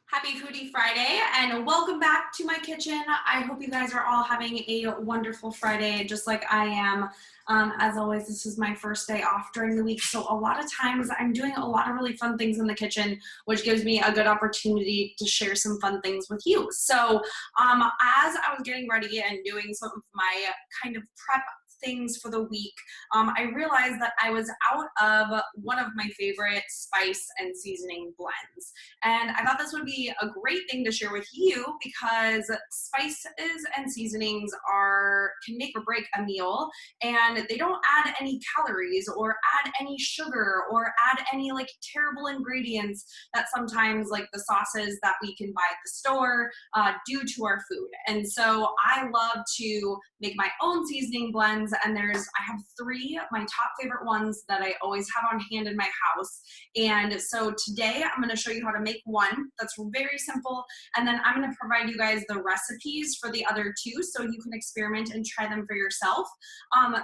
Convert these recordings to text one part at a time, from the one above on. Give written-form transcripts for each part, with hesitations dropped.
Happy Foodie Friday and welcome back to my kitchen. I hope you guys are all having a wonderful Friday just like I am. As always, this is my first day off during the week, so a lot of times I'm doing a lot of really fun things in the kitchen, which gives me a good opportunity to share some fun things with you. So as I was getting ready and doing some of my kind of prep things for the week, I realized that I was out of one of my favorite spice and seasoning blends. And I thought this would be a great thing to share with you because spices and seasonings can make or break a meal, and they don't add any calories or add any sugar or add any like terrible ingredients that sometimes like the sauces that we can buy at the store do to our food. And so I love to make my own seasoning blends, and I have three, my top favorite ones that I always have on hand in my house. And so today I'm going to show you how to make one that's very simple, and then I'm going to provide you guys the recipes for the other two so you can experiment and try them for yourself.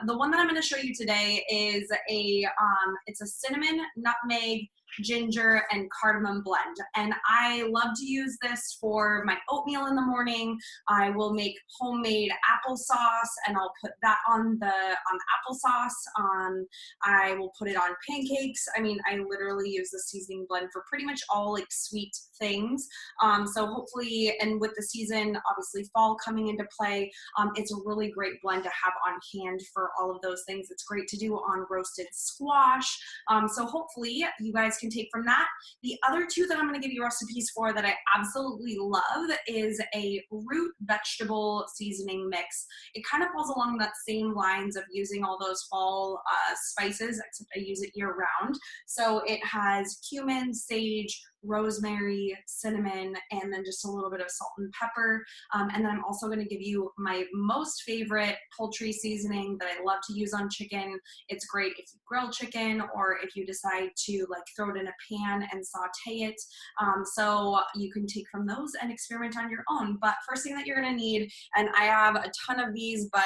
The one that I'm going to show you today is it's a cinnamon, nutmeg, ginger, and cardamom blend. And I love to use this for my oatmeal in the morning. I will make homemade applesauce and I'll put that on the applesauce. I will put it on pancakes. I mean, I literally use the seasoning blend for pretty much all like sweet things. So hopefully, and with the season, obviously fall coming into play, it's a really great blend to have on hand for all of those things. It's great to do on roasted squash. So hopefully you guys can take from that. The other two that I'm going to give you recipes for that I absolutely love is a root vegetable seasoning mix. It kind of falls along that same lines of using all those fall spices, except I use it year round. So it has cumin, sage, rosemary, cinnamon, and then just a little bit of salt and pepper. And then I'm also going to give you my most favorite poultry seasoning that I love to use on chicken. It's great if you grill chicken or if you decide to like throw it in a pan and saute it. So you can take from those and experiment on your own. But first thing that you're going to need, and I have a ton of these, but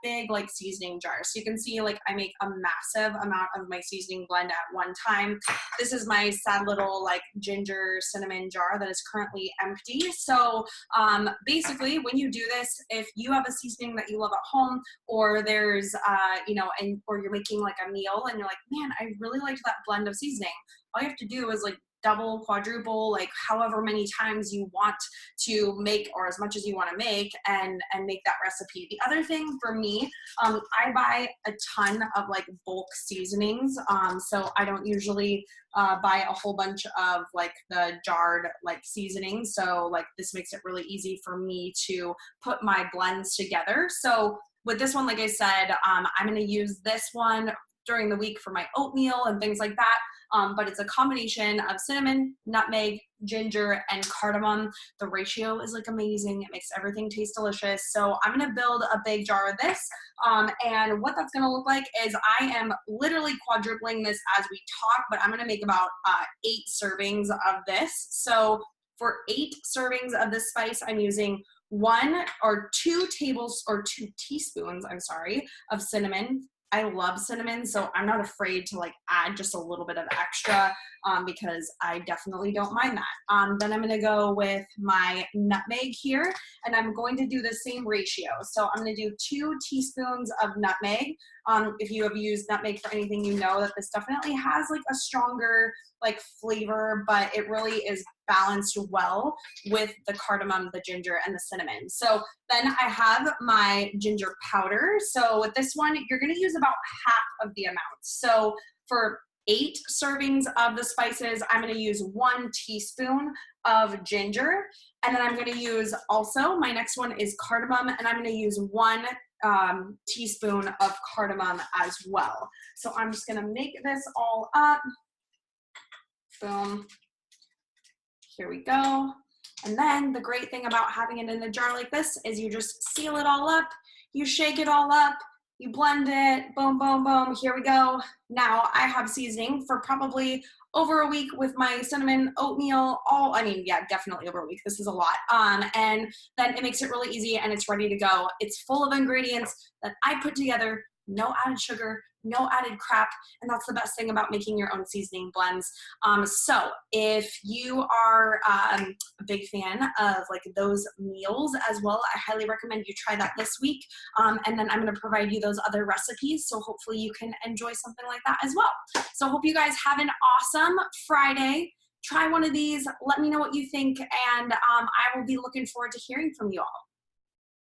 big like seasoning jars. So you can see like I make a massive amount of my seasoning blend at one time. This is my sad little like ginger cinnamon jar that is currently empty. So basically when you do this, if you have a seasoning that you love at home, or there's or you're making like a meal and you're like, man, I really liked that blend of seasoning, all you have to do is like double, quadruple, like however many times you want to make, or as much as you want to make, and make that recipe. The other thing for me, I buy a ton of like bulk seasonings, so I don't usually buy a whole bunch of like the jarred like seasonings. So like this makes it really easy for me to put my blends together. So with this one, like I said, I'm going to use this one during the week for my oatmeal and things like that. But it's a combination of cinnamon, nutmeg, ginger, and cardamom. The ratio is like amazing. It makes everything taste delicious. So I'm going to build a big jar of this. And what that's going to look like is I am literally quadrupling this as we talk, but I'm going to make about 8 servings of this. So for 8 servings of this spice, I'm using 2 teaspoons, of cinnamon. I love cinnamon, so I'm not afraid to like add just a little bit of extra because I definitely don't mind that. Then I'm going to go with my nutmeg here, and I'm going to do the same ratio. So I'm going to do 2 teaspoons of nutmeg. If you have used nutmeg for anything, you know that this definitely has like a stronger like flavor, but it really is balanced well with the cardamom, the ginger, and the cinnamon. So then I have my ginger powder. So with this one, you're going to use about half of the amount. So for 8 servings of the spices, I'm going to use 1 teaspoon of ginger. And then I'm going to use also, my next one is cardamom, and I'm going to use 1 teaspoon of cardamom as well. So I'm just going to make this all up. Boom. Here we go. And then the great thing about having it in a jar like this is you just seal it all up, you shake it all up, you blend it, boom, boom, boom, here we go. Now I have seasoning for probably over a week with my cinnamon oatmeal, definitely over a week. This is a lot. And then it makes it really easy and it's ready to go. It's full of ingredients that I put together, no added sugar, no added crap, and that's the best thing about making your own seasoning blends. So if you are a big fan of like those meals as well, I highly recommend you try that this week. And then I'm going to provide you those other recipes, so hopefully you can enjoy something like that as well. So hope you guys have an awesome Friday. Try one of these. Let me know what you think, and I will be looking forward to hearing from you all.